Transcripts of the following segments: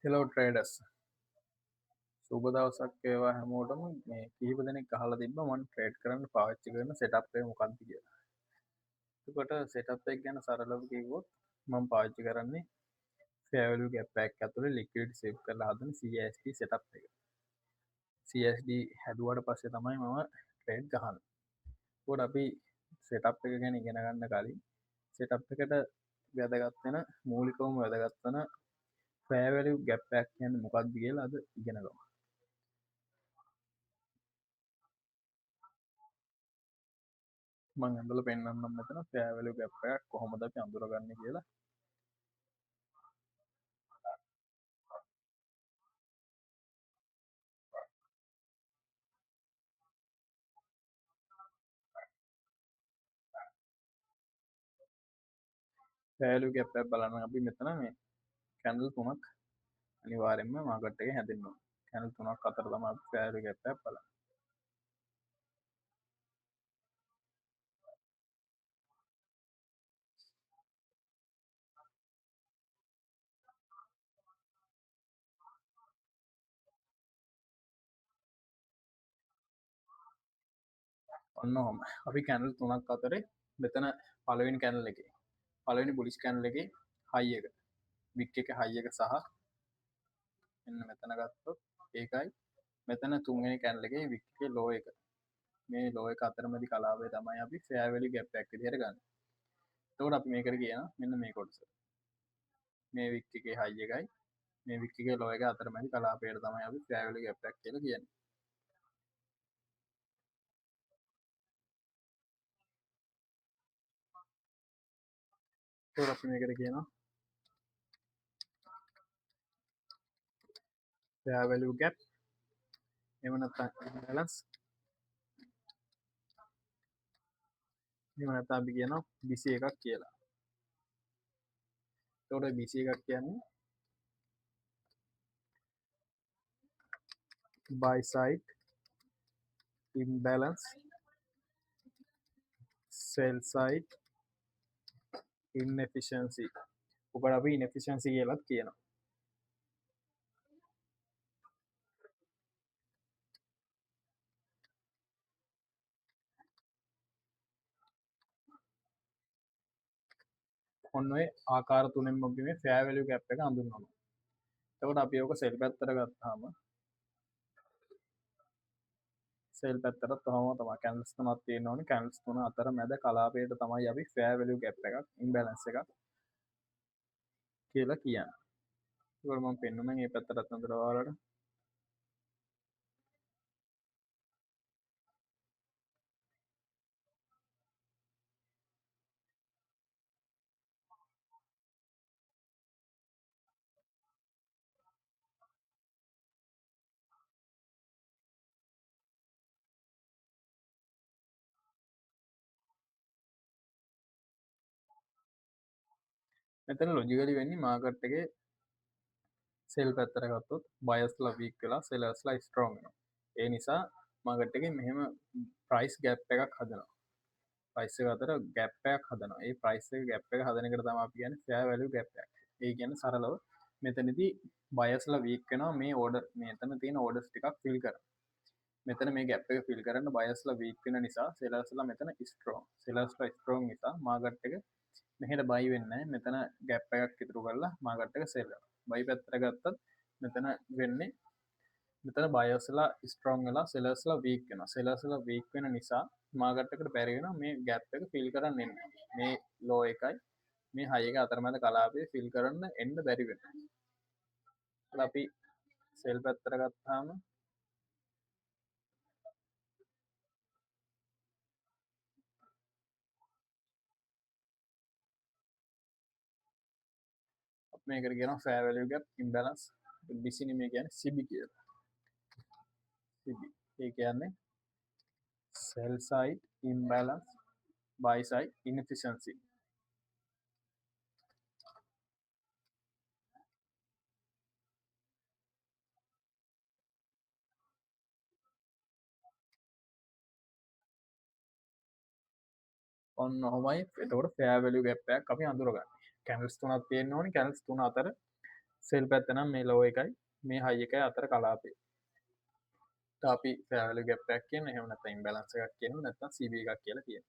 Hello ට්‍රේඩස් සුබ දවසක් ඒවා හැමෝටම මේ කිහිප දෙනෙක් අහලා තිබ්බ මම ට්‍රේඩ් කරන්න පාවිච්චි කරන සෙටප් එක මොකක්ද කියලා. එතකොට සෙටප් එක ගැන සරලව කිව්වොත් මම පාවිච්චි කරන්නේ fair value gap එකක් ඇතුලේ liquidity save කරලා හදන CSD setup එක. CSD හැදුවට පස්සේ තමයි මම ට්‍රේඩ් ගහන්නේ. ඒකට අපි setup එක ගැන ඉගෙන ගන්න කලින් setup එකට වැදගත් වෙන මූලිකවම වැදගත් වෙන fair value gap එකක් කියන්නේ මොකක්ද කියලා අද ඉගෙන ගමු. මං ඇඳලා පෙන්වන්නම් මෙතන fair value gap එකක් කොහොමද අපි අඳුරගන්නේ කියලා. fair value gap එක බලන්න අපි මෙතන මේ කැන්ඩල් තුනක් අනිවාර්යෙන්ම මාකට් එකේ හැදෙන්න ඕන. කැන්ඩල් තුනක් අතර තමයි අපි fair value gap එක බලන්නේ. ඔන්න ඔහොම. අපි කැන්ඩල් තුනක් අතරේ මෙතන පළවෙනි කැන්ඩල් එකේ පළවෙනි බුලිෂ් කැන්ඩල් එකේ හයි එක වික් එක හයි එක සහ මෙන්න මෙතන ගත්තොත් ඒකයි මෙතන තුන්වෙනි කැන්ඩල් එකේ වික් එකේ ලෝ එක මේ ලෝ එක අතරමැදි කලාපය තමයි අපි fair value gap එකක් විදිහට ගන්න. එතකොට අපි මේකට කියනවා මෙන්න මේ කොටස. මේ වික් එකේ හයි එකයි මේ වික් එකේ ලෝ එක අතරමැදි කලාපයට තමයි අපි fair value gap එකක් කියලා කියන්නේ. එතකොට අපි මේකට කියනවා fair value gap එහෙම නැත්නම් imbalance එහෙම නැත්නම් අපි කියනවා BC එකක් කියලා. එතකොට BC එකක් කියන්නේ buy side imbalance sell side inefficiency. ඔකට අපි inefficiency කියලාත් කියනවා. ඔන්න ඔය ආකාර තුනෙන් අපි මේ fair value gap එක හඳුන්වනවා. එතකොට අපි ඕක sell පැත්තට ගත්තාම sell පැත්තට තවම තමයි candles තුනක් තියෙන්න ඕනේ. candles තුන අතර මැද කලාපයට තමයි අපි fair value gap එකක් imbalance එකක් කියලා කියන්නේ. ඒකට මම පෙන්නුම් මේ පැත්තටත් අඳුරලා ඔයාලට. මෙතන logically වෙන්නේ මාකට් එකේ sell පැත්තට ගත්තොත් buyers ලා weak වෙලා sellers ලා strong වෙනවා. ඒ නිසා මාකට් එකේ මෙහෙම price gap එකක් හදනවා. price එක අතර gap එකක් හදනවා. ඒ price එක gap එක හදන එකට තමයි අපි කියන්නේ fair value gap එකක්. ඒ කියන්නේ සරලව මෙතනදී buyers ලා weak වෙනවා මේ order මෙතන තියෙන orders ටිකක් fill කරන්න. මෙතන මේ gap එක fill කරන්න buyers ලා weak වෙන නිසා sellers ලා මෙතන strong. sellers ලා strong නිසා market එක මෙහෙට buy වෙන්නේ නැහැ. මෙතන gap එකක් ඉතුරු කරලා market එක sell වෙනවා. buy පැත්තට ගත්තත් මෙතන වෙන්නේ මෙතන buyers ලා strong වෙලා sellers ලා weak වෙනවා. sellers ලා weak වෙන නිසා market එකට බැරි වෙනවා මේ gap එක fill කරන්න එන්න. මේ low එකයි මේ high එක අතරමැද කලාපය fill කරන්න එන්න බැරි වෙනවා. අපි sell පැත්තට ගත්තාම මේකට කියනවා fair value gap imbalance BC නෙමෙයි කියන්නේ CB කියලා. CB ඒ කියන්නේ sell side imbalance buy side inefficiency. ඔන්න ඔහොමයි එතකොට fair value gap එකක් අපි අඳුරගන්නේ. candles තුනක් තියෙන්න ඕනේ. candles තුන අතර සෙල් පැත්තනම් මේ ලෝ එකයි මේ හයි එකයි අතර කලාපේ අපි පැවල ගැප්පක් කියන එහමනත ඉම්බලන්ස එකක් කියන නැත්නම් සිබ එකක් කියලා කිය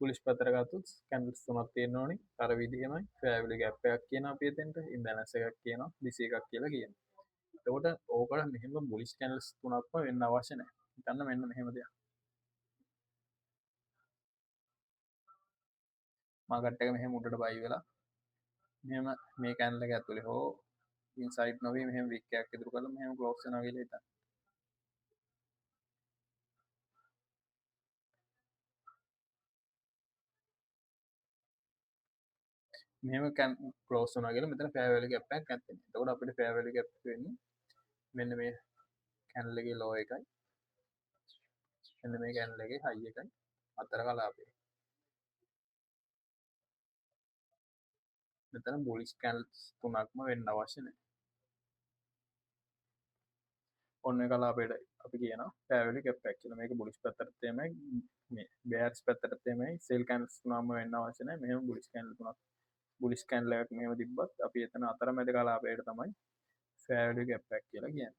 පුලිස් පතරගත්තුත් කැන්ස් තුනක් තියෙන ඕනි අර විදිහමයි පැවලි ගැප්පයක් කියන අපියතෙන්ට ඉම්බලන්ස එකක් කියන දිසි එකක් කියලා කියන තකොට ඕකට මෙහෙම බුලිස් කැනල්ස් තුනක්ම වෙන්න අවශ්‍යනය ගන්න මෙන්න මෙහෙම දෙයක් මාගට්ටක මෙහෙම උඩට බයි වෙලා මෙම මේ කැන්ල ඇතුළි හෝ ඉන්සයිට් නොව මෙහම වික්කයක් ඉතුරු කළ මෙහම ලෝක්ෂ නගලට මෙම කැන් පලෝස්නගල මෙත පෑවලි ගැප්පක් ඇත තකට අපිට පෑවලි ගැප්වෙන්නේ මෙන්න මේ කැන්ලගේ ලෝ එකයි එන්න මේ කැන්ලගේ හයි එකයි අතර කලාපේ මෙතන බොලිස් කැල්ස් තුනක්ම වෙන්න අවශ්‍යනය ඔන්න කලාපේට අපි කියන පැවලි කැපක් කියල මේක බොලිස් පත්තරතේමයි බෑස් පැත්තරතේමයි සෙල් කැන්ස් නම වෙන්න අවශන මෙම බොලිස් කැන්ල තුනක් බුලිස් කැන්ලක් මෙම තිබත් අපි එතන අතර මැද කලාපයට තමයි ෆෑඩි ගැප්පැක් කියලා කියන්න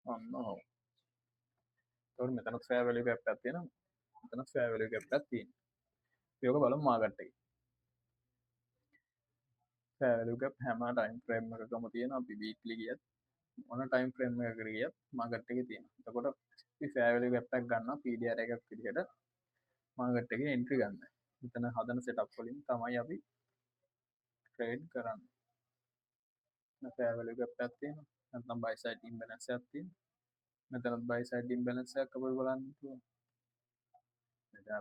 ඔන්න හෝ තොර මෙතනත් ෆෑවලි ගැප් ඇත්තියෙන මෙතන ෆෑවලි ගැප් ඇත්තිී යෝක බලම් මාගට්ටයි ෆෑලුග හැම ටයිම් ්‍රේම් එකකම තියෙන අපි බීක්ලි ගියත් ඕන ටයිම් ්‍රේම් කර ගියත් මාගට්ටක තියෙන තකොට ෆෑවලි ගැප්පක් ගන්න පීඩියර එකක් පිරිහට මාගට්ටක එන්ට්‍රි ගන්න මෙතන හදන සෙටක් කොලින් තමයි අපි ට්‍රේඩ් කරන්න ෆෑවලි ගැප් ඇත්තියෙන නැතම් බයිසයිට ඉම්බලන්ස ඇත්තිී මෙතනත් බයිසයිඩ් ඉම්බලන්ස කබල් බලන්න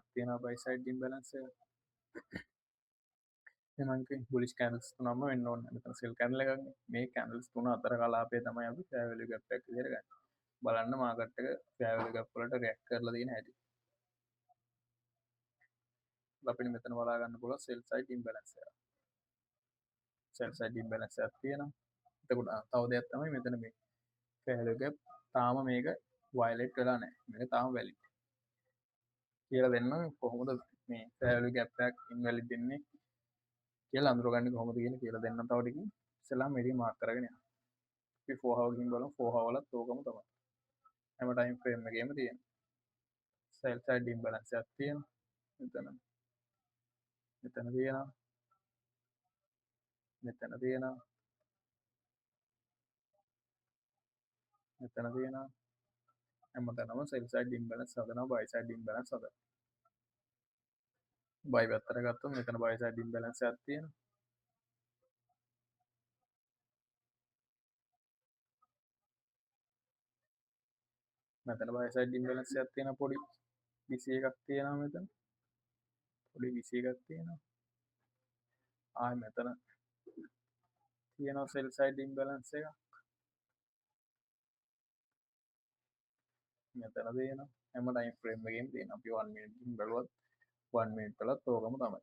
තියෙන බයිසයිඩ් ඉම්බලන්ස එමක බුලිස් කැන්ස් තුනම වෙන්න මෙත සෙල් කැන්ල මේ කැන්ල්ස් තුන අතර කලාපේ තමයි අපි පැවලි ගප්පක් රගන්න බලන්න මාගට්ටක පැවලි ගප්පලට රැක් කරල දන හැටි අපිනි මෙතන බලාගන්න පුල සෙල් සයිට ඉම්බලන්ස සෙල් සයිඩ ඉම්බලන්ස තියෙන එතකුට තව දෙයක් තමයි මෙතන මේ පැහලුග තාම මේක වයිලෙට් වෙලා නෑ මේක තාම වැලි කියල දෙන්න කොහොමද මේ පැහලු ගැප්පක් ඉන්වැලි දෙන්නේ කියල අඳුරගන්න කොහොමද කියන කියල දෙන්න තවටික සෙලා මෙඩි මාක් කරගෙන ෆෝහවකින් බල ෆෝහවලත් තෝකම තම හැම ටයිම් ්‍රේම්ගේම තියෙන සැල්සයි ඩිම් බලන්ස ඇත්තියෙන් මෙතන මෙතන තියෙන මෙතන තියෙන මෙතන තියෙන එමතනම සෙල්සයි ඩිම් බල සදන බයිසයි ඩිම් බල සද බයි පත්තර ගත්තු මෙතන බයිසයි ඩිම් බලන්ස ඇත්තියෙන මෙතන බයිසයි ඩිම් බලන්ස ඇත්තියෙන පොඩි විසිය එකක් තියෙන මෙතන පොඩි විසිය එකක් තියෙනවා ආය මෙතන තියෙන සෙල්සයි ඩිම් බලන්ස එක මෙතන තියෙන හැම ටයිම් ්‍රේම්ගෙන් තියෙන අපි වන් මිනිටින් බලුවත් 1 මිනිට් කලත් ඕකම තමයි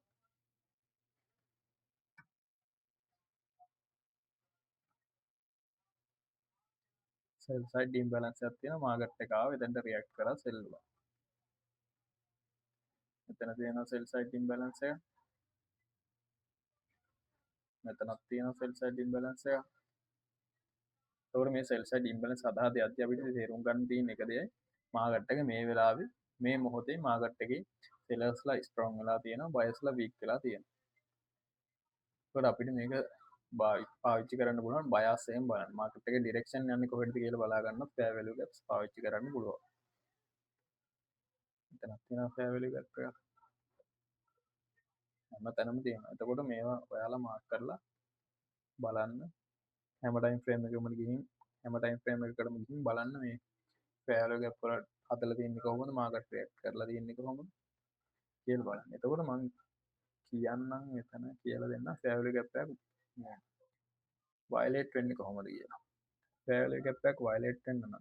සෙල්සයි ඩිම් බලන්ස ඇත්තියෙන මාගට්ට එකකාව එතැන්ට රියක්් කර සෙල්වා මෙතන තියෙන සෙල්සයි ඩිම් බලන්ස මෙතනත් තියෙන සෙල්සයි ඩිම් බලන්ස තවර මේ සෙල්සයි ඩිම්බල සඳහද අධ්‍යපිට තේරුම් ගන්තිය එකදේ මාගට්ටක මේ වෙලාව මේ මොහොතේ මාගට්ටගේ සෙලස්ලා ස්ට්‍රෝං වෙලා තියෙන බයස්ල වීක් වෙලා තියෙන කොට අපිට මේක පාවිච්චි කරන්න පුළුවන් බයසයෙන් බල මාකටක ඩිරක්ෂන් යන්න කොහෙට කියල බලාගන්න පැවලු පාවිච්චි කරන්න පුළුව එතනත්තින පැවලි ගත්ක හැම තැනම තියෙන එතකොට මේවා ඔයාලා මාක් කරලා බලන්න හැමටයිම් ්‍රේම එකමට ගිහින් හැමටයිම් ්‍රේම කරම ගිහින් බලන්න මේ පෑලග පොලට අතල තියන්නේ කොහොමද මාගටය කරලා තියන්නේ කොහොම කියල් බලන්න එතකොට මං කියන්නම් එතන කියල දෙන්න ෆෑවලි ගැප්පක් වයිලේට් වෙන්න කොහොමද කියලා පෑවලි ගැප්පක් වයිලේට් එන්නම්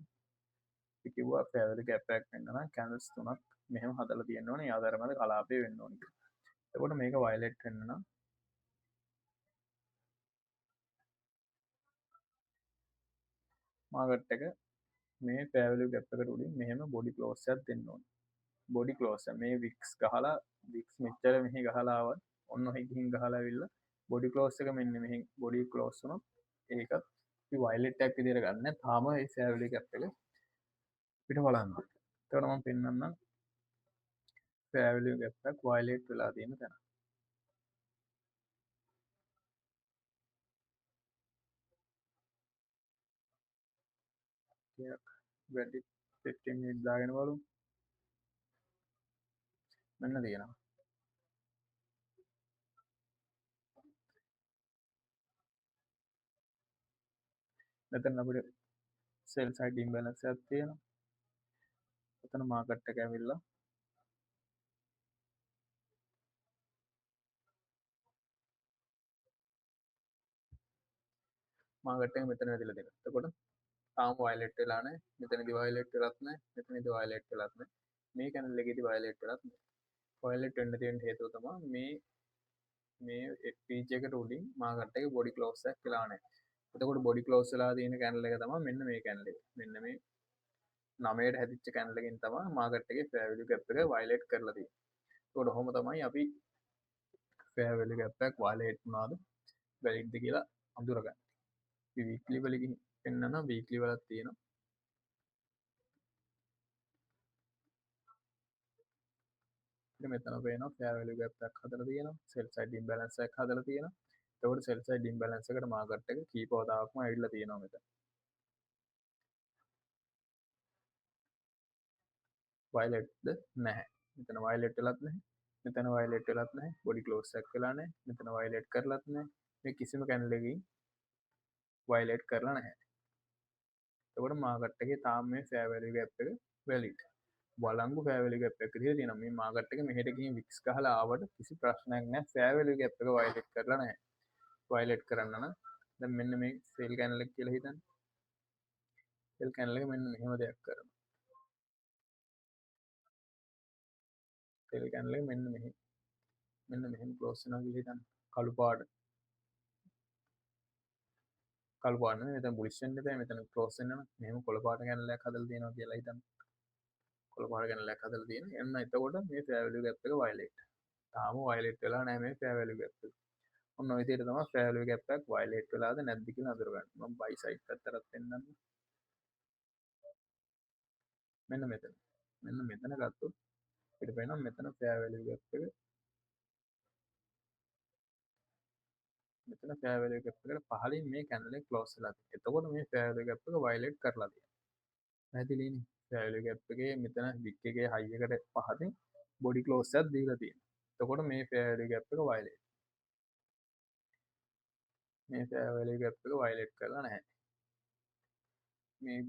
කිවා පැවලි ගැප්පක් වෙන්න්න කැනස් තුනක් මෙහම හදල තියෙන්න්නවන ආදරමද කලාපය වෙන්න ඕනි එකොට මේක වයිලෙට් වෙන්න මාගට්ට එක මේ පැවලි ගැප්පකට උඩින් මෙහම බොඩි ලෝස්සයක් දෙන්න ඕන බොඩි කලෝස් මේ වික්ස් ගහලා වික්ස් මෙච්චර මෙහි ගහලාවත් ඔන්න හිගින් ගහලාවිල්ල බොඩි කලෝස් එක මෙන්න මෙහි බොඩි කලෝස් වුණොත් ඒකත් වයිලට් එකක් විදිහට ගන්න තාම ඒ ෆෙයර්වැලි ගැප් එක පිට බලන්න. එතකොට මම පෙන්නන්නම් ෆෙයර්වැලි ගැප් එක වයිලට් වෙලා තියෙන තැන. ටිකක් වැඩි 15 මිනිත් දාගෙන බලමු. මෙන්න තියෙනවා. මෙතන අපිට සෙල් සයිඩ් ඉම්බැලන්ස් එකක් තියෙනවා. එතන මාකට් එක ඇවිල්ලා මාකට් එක මෙතන වැදිලා තියෙනවා. එතකොට තාම වයිලට් වෙලා නැහැ. මෙතනදී වයිලට් වෙලත් නැහැ. මෙතනදී වයිලට් වෙලත් නැහැ. මේ කැනල් එකේදී වයිලට් වෙලත් නැහැ. වයිලට් වෙන්න තියෙන හේතුව තමයි මේ පීච් එකට උඩින් මාකට් එකේ බොඩි ක්ලෝස් එකක් වෙලා නැහැ. එතකොට බොඩි ක්ලෝස් වෙලා තියෙන කැනල් එක තමයි මෙන්න මේ කැනල් එක. මෙන්න මේ 9ට හැදිච්ච කැනල් එකෙන් තමයි මාකට් එකේ ෆෙයර් වැලියු ගැප් එක වයිලේට් කරලා තියෙන්නේ. ඒකට ඔහොම තමයි අපි ෆෙයර් වැලියු ගැප් එකක් වයිලේට් වුණාද වැලිඩ්ද කියලා අඳුරගන්නේ. අපි වීක්ලි වලකින් පෙන්නන වීක්ලි වලක් තියෙනවා. ඉතින් මෙතන පේනවා ෆෙයර් වැලියු ගැප් එකක් හදලා තියෙනවා. සෙල් සයිඩ් ඉම්බැලන්ස් එකක් හදලා තියෙනවා. ඒකට සෙල් සයිඩ් ඉම්බැලන්ස් එකට මාකට් එක කීප වතාවක්ම ඇවිල්ලා තියෙනවා මෙතන. වයිලට්ද නැහැ. මෙතන වයිලට් වෙලත් නැහැ. මෙතන වයිලට් වෙලත් නැහැ. බොඩි ක්ලෝස් එකක් වෙලා නැහැ. මෙතන වයිලට් කරලත් නැහැ. මේ කිසිම කැනල් එකකින් වයිලට් කරලා නැහැ. එතකොට මාකට් එකේ තාම මේ ෆෙයර් වැලියු ගැප් එක වැලිඩ්. බලංගු ෆෙයර් වැලියු ගැප් එක විදිහට තියෙනවා. මේ මාකට් එක මෙහෙට ගිහින් වික්ස් ගහලා ආවට කිසි ප්‍රශ්නයක් නැහැ. ෆෙයර් වැලියු ගැප් එක වයිලට් කරලා නැහැ. වයිලට් කරන්න නම් දැන් මෙන්න මේ සෙල් කැනල් එක කියලා හිතන්න. සෙල් කැනල් එක මෙන්න මෙහෙම දෙයක් කරනවා. සෙල් කැනල් එක මෙන්න මෙහෙම ක්ලෝස් වෙනවා කියලා හිතන්න. කළු පාට කළු පාට නෙමෙයි මෙතන බුලිෂ් වෙන්න එපා. මෙතන ක්ලෝස් වෙන්න නම් මෙහෙම කොළ පාට කැනල් එකක් හදලා තියෙනවා කියලා හිතන්න. කොළ පාට කැනල් එකක් හදලා තියෙනවා. එන්න එතකොට මේ ෆෙයර් වැලියු ගැප් එක වයිලේට්. තාම වයිලේට් වෙලා නැහැ මේ ෆෙයර් වැලියු ගැප් එක. ඔන්න ඔය විදිහට තමයි ෆෙයර් වැලියු ගැප් එකක් වයිලේට් වෙලාද නැද්ද කියලා අඳුරගන්න. මම බයි සයිඩ් පැත්තටත් පෙන්නන්නම්. මෙන්න මෙතන ගත්තොත් අපිට පේනවා මෙතන ෆෙයර් වැලියු ගැප් එක මෙතන ෆෙයර් වැලියු ගැප් එකට පහළින් මේ කැනල් එක ක්ලෝස් වෙලා තියෙනවා. එතකොට මේ ෆෙයර් වැලියු ගැප් එක වයිලේට් කරලා තියෙනවා. පැහැදිලිනේ? ෆෙයර් වැලියු ගැප් එකේ මෙතන වික් එකේ හයි එකට පහතින් බොඩි ක්ලෝස් එකක් දීලා තියෙනවා. එතකොට මේ ෆෙයර් වැලියු ගැප් එක වයිලේට්. මේ ෆෙයර් වැලියු ගැප් එක වයිලේට් කරලා නැහැ. මේ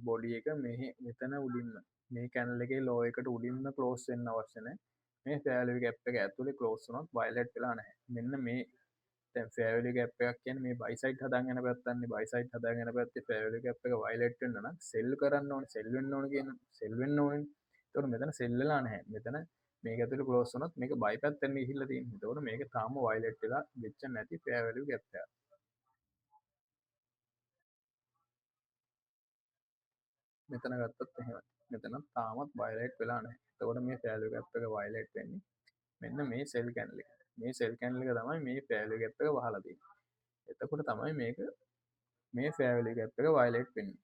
බොඩි එක මෙතන උඩින්ම මේ කැනල් එකේ ලෝ එකට උඩින්ම ක්ලෝස් වෙන්න අවශ්‍ය නැහැ. මේ ෆෙයර් වැලියු ගැප් එක ඇතුලේ ක්ලෝස් වුණොත් වයිලේට් වෙලා නැහැ. මෙන්න මේ දැන් ෆෙයර් වැලියු ගැප් එකක් කියන්නේ මේ බයි සයිඩ් හදාගෙන යන පැත්තන්නේ. බයි සයිඩ් හදාගෙන යන පැත්තේ ෆෙයර් වැලියු ගැප් එක වයිලේට් වෙන්න නම් සෙල් කරන්න ඕනේ. සෙල් වෙන්න ඕනේ කියන සෙල් වෙන්න ඕනේ. ඒතකොට මෙතන සෙල් වෙලා නැහැ. මෙතන මේක ඇතුලේ ක්ලෝස් වුණොත් මේක බයි පැත්තෙන් ගිහිල්ලා තියෙනවා. ඒතකොට මේක තාම වයිලේට් වෙලා වෙච්ච නැති ෆෙයර් වැලියු ගැප් එකක්. මෙතන ගත්තොත් එහෙමයි. මෙතන තාමත් වයිලේට් වෙලා නැහැ. එතකොට මේ ෆෙයර් වැලියු ගැප් එක වයිලේට් වෙන්නේ මෙන්න මේ සෙල් කැනල් එක. මේ සෙල් කැනල් එක තමයි මේ ෆෙයර් වැලියු ගැප් එක වහලා තියෙන්නේ. එතකොට තමයි මේක මේ ෆෙයර් වැලියු ගැප් එක වයිලේට් වෙන්නේ.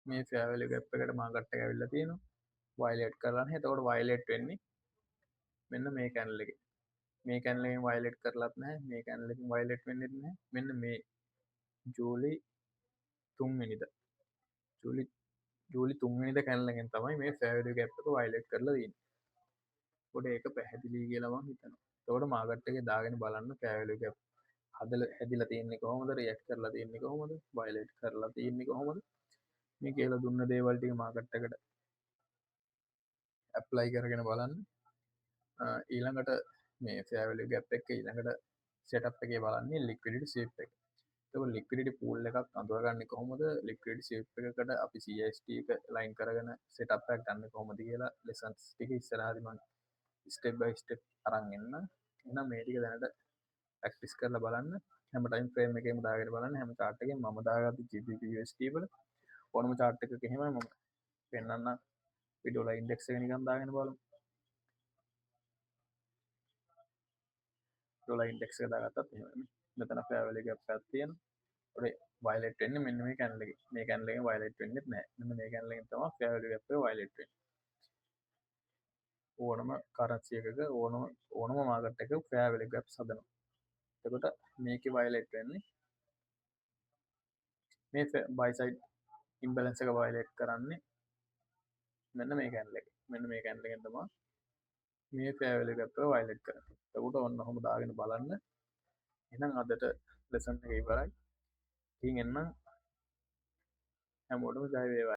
මේ ෆෙයර් වැලියු ගැප් එකට මාකට් එක ඇවිල්ලා තියෙනවා. වයිලේට් කරලා නැහැ. එතකොට වයිලේට් වෙන්නේ මෙන්න මේ කැනල් එකේ. මේ කැනල් එකෙන් වයිලේට් කරලත් නැහැ. මේ කැනල් එකෙන් වයිලේට් වෙන්නෙත් නැහැ. මෙන්න මේ ජූලි 3 වෙනිදා. ජූලි ජූලි 3 වෙනිදා කැනල් එකෙන් තමයි මේ ෆෙයර් වැලියු ගැප් එක වයිලේට් කරලා තියෙන්නේ. ඒකට ඒක පැහැදිලි කියලා මම හිතනවා. එතකොට මාකට් එකේ දාගෙන බලන්න ෆෙයර් වැලියු ගැප් හදලා හැදිලා තියෙන්නේ කොහොමද? රියැක්ට් කරලා තියෙන්නේ කොහොමද? වයිලේට් කරලා තියෙන්නේ කොහොමද? මේ කියලා දුන්න දේවල් ටික මාකට් එකට ඇප්ලයි කරගෙන බලන්න. ඊළඟට මේ ෆෙයර් වැලියු ගැප් එක ඊළඟට සෙටප් එකේ බලන්නේ ලික්විඩිටි ස්වීප් එක. ලික්විඩි පූල් එකක් අඳුරගන්න කොහොමද ලික්විඩ් සිප් එකකට අපි CST එක ලයින් කරගෙන සෙටප්යක් ගන්න කොහොමද කියලා ලෙසන්ස් ටික ඉස්සරහදී මම ස්ටෙප් බයි ස්ටෙප් අරන් එන්න. එහෙනම් මේ ටික දැනට ප්‍රැක්ටිස් කරලා බලන්න. හැම ටයිම් ෆ්‍රේම් එකේම දාගෙන බලන්න. හැම chart එකෙම මම දාගත්ත GBP USD වල ඕනම chart එකක එහෙම මම පෙන්නන්න වීඩියෝ වල ඉන්ඩෙක්ස් එක නිකන් දාගෙන බලමු. ඩොලර් ඉන්ඩෙක්ස් එක දාගත්තත් එහෙමයි. මෙතන ෆෙයාර් වැලියු ගැප් එකක් තියෙනවා. ඔය වයලට් වෙන්නේ මෙන්න මේ කැන්ඩල් එකේ. මේ කැන්ඩල් එකෙන් වයලට් වෙන්නේ නැහැ. මෙන්න මේ කැන්ඩල් එකෙන් තමයි ෆෙයාර් වැලියු ගැප් එක වයලට් වෙන්නේ. ඕනම කරන්සි එකක ඕනම මාකට් එකක ෆෙයාර් වැලියු ගැප්ස් හදනවා. එතකොට මේකේ වයලට් වෙන්නේ මේ බයි සයිඩ් ඉම්බැලන්ස් එක වයලට් කරන්නේ මෙන්න මේ කැන්ඩල් එකේ. මෙන්න මේ කැන්ඩල් එකෙන් තමයි මේ ෆෙයාර් වැලියු ගැප් එක වයලට් කරන්නේ. එතකොට ඔන්න ඔහොම දාගෙන බලන්න. එහෙනම් අදට ලෙසන් එක ඉවරයි. ඉතින් එන්න හැමෝටම ජය වේවා.